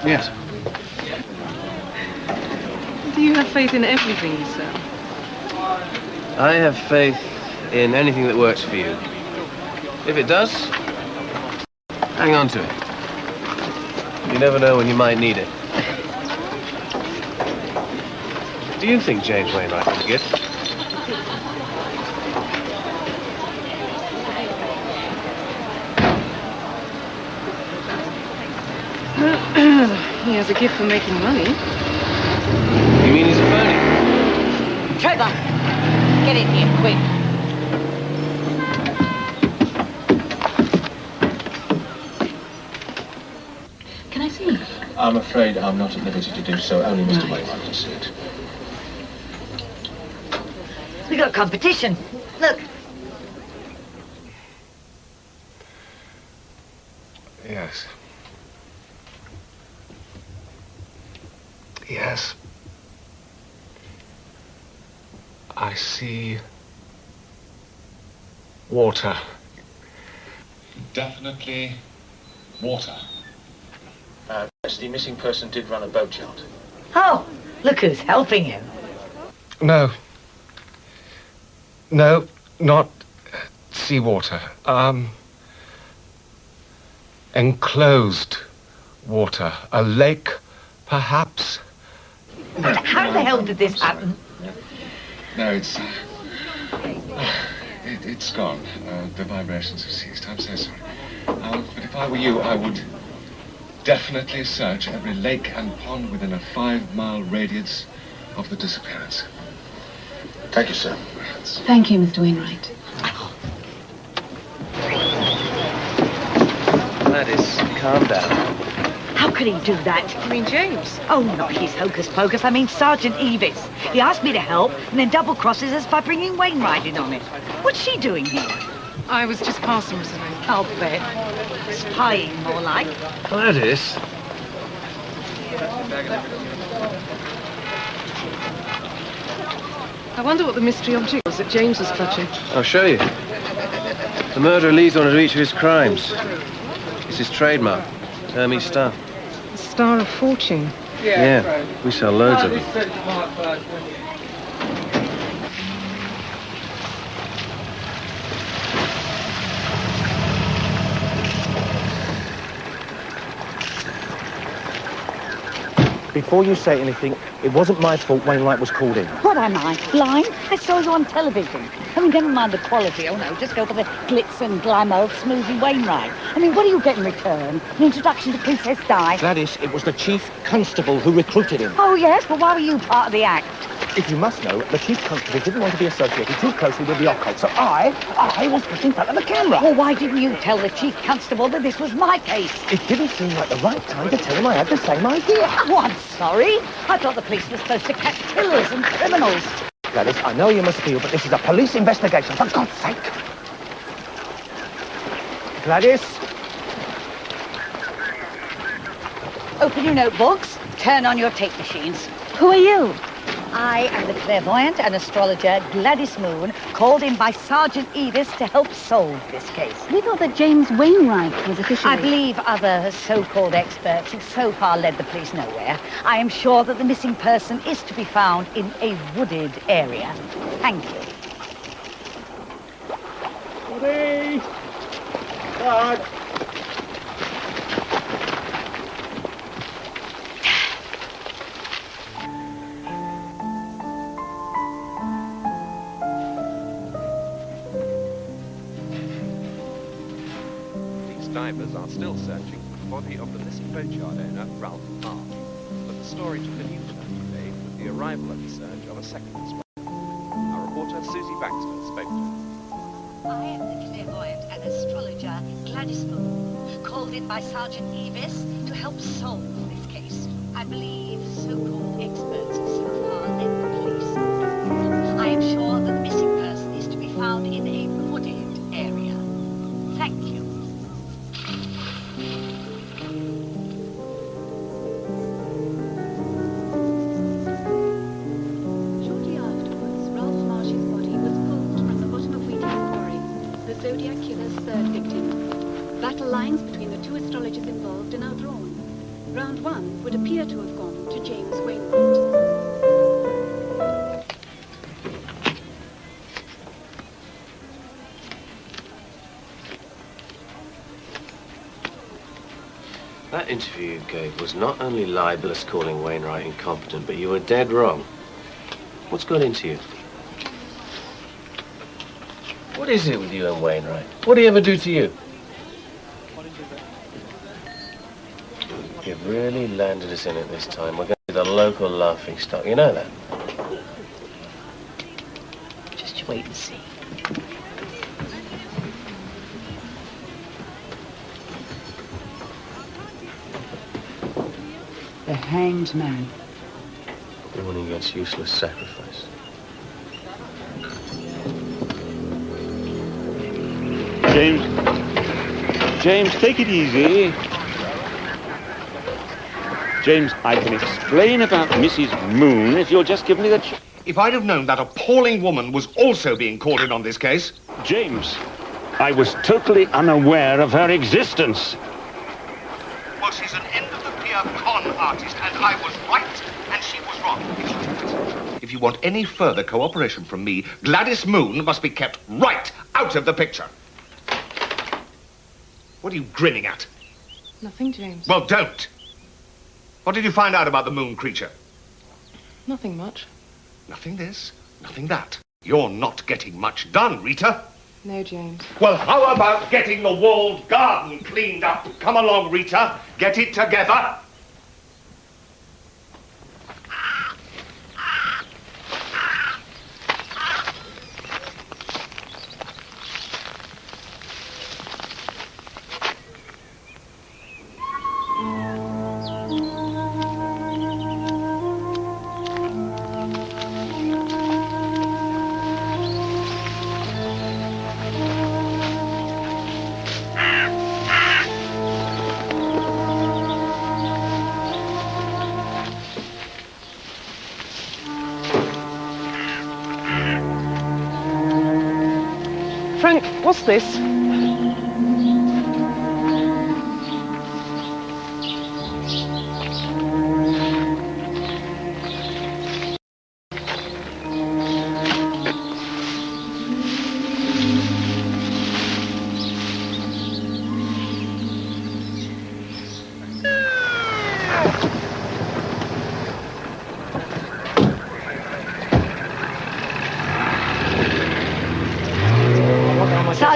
Yes. Do you have faith in everything you say? I have faith in anything that works for you. If it does, hang on to it. You never know when you might need it. Do you think James Wainwright is a gift? He has a gift for making money. You mean he's a phony? Trevor! Get in here, quick. Can I see it? I'm afraid I'm not at liberty to do so. Only Mr. Wainwright can see it. We got competition. Look. Yes. Yes. I see water. Definitely water. Yes, the missing person did run a boat yacht. Oh, look who's helping you. No. No, not seawater. Enclosed water. A lake, perhaps. How the hell did this happen? No, it's gone. The vibrations have ceased. I'm so sorry. But if I were you, I would definitely search every lake and pond within a 5-mile radius of the disappearance. Thank you, sir. Thank you, Mr. Wainwright. Gladys, calm down. How could he do that? You mean James? Oh, not his hocus pocus. I mean Sergeant Eavis. He asked me to help and then double crosses us by bringing Wainwright in on it. What's she doing here? I was just passing, Mrs. Lane. I'll bet. Spying, more like. Gladys? I wonder what the mystery object was that James was clutching. I'll show you. The murderer leads on to each of his crimes. It's his trademark. Hermes star. The Star of Fortune. Yeah, we sell loads of them. Before you say anything, it wasn't my fault Wainwright was called in. What am I, blind? I saw you on television. I mean, never mind the quality. Oh, no, just go for the glitz and glamour of Smoothie Wainwright. I mean, what do you get in return? An introduction to Princess Di? Gladys, it was the Chief Constable who recruited him. Oh, yes? Well, why were you part of the act? If you must know, the Chief Constable didn't want to be associated too closely with the occult, so I was put in front of the camera. Well, why didn't you tell the Chief Constable that this was my case? It didn't seem like the right time to tell him I had the same idea. Oh, I'm sorry. I thought the police were supposed to catch killers and criminals. Gladys, I know you must feel, but this is a police investigation, for God's sake. Gladys? Open your notebooks. Turn on your tape machines. Who are you? I am the clairvoyant and astrologer Gladys Moon, called in by Sergeant Eavis to help solve this case. We thought that James Wainwright was officially... I believe other so-called experts have so far led the police nowhere. I am sure that the missing person is to be found in a wooded area. Thank you. Buddy! God! Divers are still searching for the body of the missing boatyard owner, Ralph Marr. But the story took a new turn today with the arrival at the search of a second spot. Our reporter, Susie Baxter, spoke to him. I am the clairvoyant and astrologer Gladys Moon, called in by Sergeant Eavis to help solve this case. I believe so-called experts have so far led the police. I am sure that the missing person is to be found in a wooded area. Thank you. Zodiac killer's third victim. Battle lines between the two astrologers involved are now drawn. Round one would appear to have gone to James Wainwright. That interview you gave was not only libelous, calling Wainwright incompetent, but you were dead wrong. What's got into you? What is it with you and Wainwright? What did he ever do to you? You've really landed us in it this time. We're going to be the local laughing stock. You know that? Just you wait and see. The Hanged Man. Warning against useless sacrifice. James, take it easy. James, I can explain about Mrs. Moon if you'll just give me the If I'd have known that appalling woman was also being called in on this case... James, I was totally unaware of her existence. Well, she's an end-of-the-pier con artist, and I was right, and she was wrong. If you want any further cooperation from me, Gladys Moon must be kept right out of the picture. What are you grinning at? Nothing, James. Well, don't. What did you find out about the moon creature? Nothing much. Nothing this, nothing that. You're not getting much done, Rita. No, James. Well, how about getting the walled garden cleaned up? Come along, Rita. Get it together. Frank, what's this?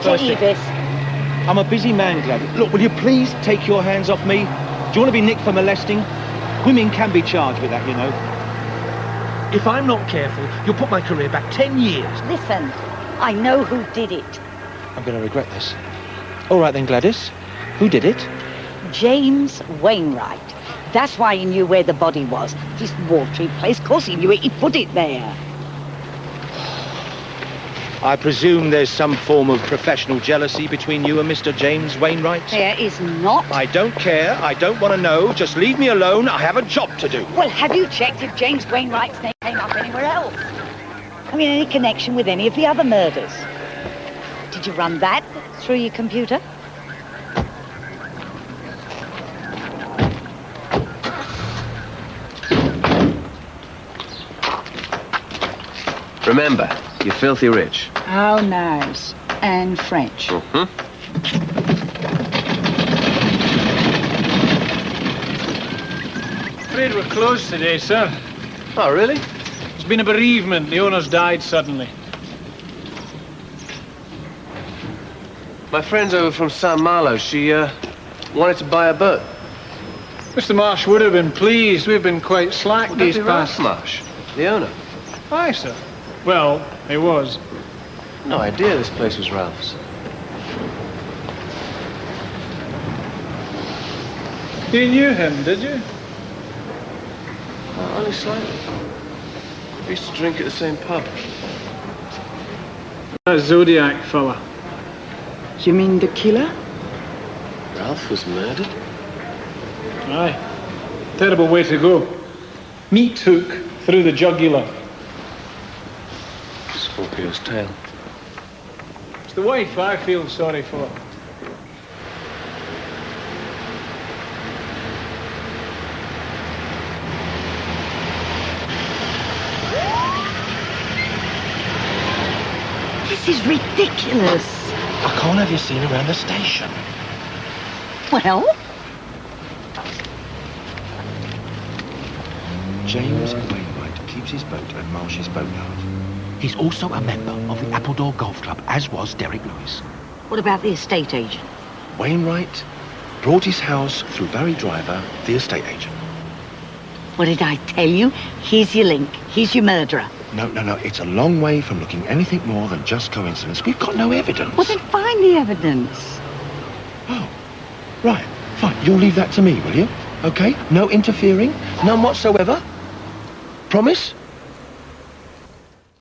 Sergeant Eavis. I'm a busy man, Gladys. Look, will you please take your hands off me? Do you want to be nicked for molesting? Women can be charged with that, you know. If I'm not careful, you'll put my career back 10 years. Listen, I know who did it. I'm going to regret this. All right then, Gladys. Who did it? James Wainwright. That's why he knew where the body was. This watery place, of course he knew it. He put it there. I presume there's some form of professional jealousy between you and Mr. James Wainwright? There is not. I don't care. I don't want to know. Just leave me alone. I have a job to do. Well, have you checked if James Wainwright's name came up anywhere else? I mean, any connection with any of the other murders? Did you run that through your computer? Remember, you're filthy rich. How nice. And French. Mm-hmm. Afraid we're closed today, sir. Oh, really? There's been a bereavement. The owner's died suddenly. My friend's over from St. Malo. She, wanted to buy a boat. Mr. Marsh would have been pleased. We've been quite slack these past... Marsh, the owner. Aye, sir. Well, he was. No idea this place was Ralph's. You knew him, did you? Only slightly. We used to drink at the same pub. That Zodiac fella. You mean the killer? Ralph was murdered? Aye. Terrible way to go. Meat hook through the jugular. Scorpio's tail. It's the wife I feel sorry for. This is ridiculous. I can't have you seen around the station. Well? James Wainwright keeps his boat at Marsh's Boatyard. He's also a member of the Appledore Golf Club, as was Derek Lewis. What about the estate agent? Wainwright brought his house through Barry Driver, the estate agent. What did I tell you? He's your link. He's your murderer. No. It's a long way from looking anything more than just coincidence. We've got no evidence. Well, then find the evidence. Oh, right. Fine. You'll leave that to me, will you? Okay? No interfering? None whatsoever? Promise?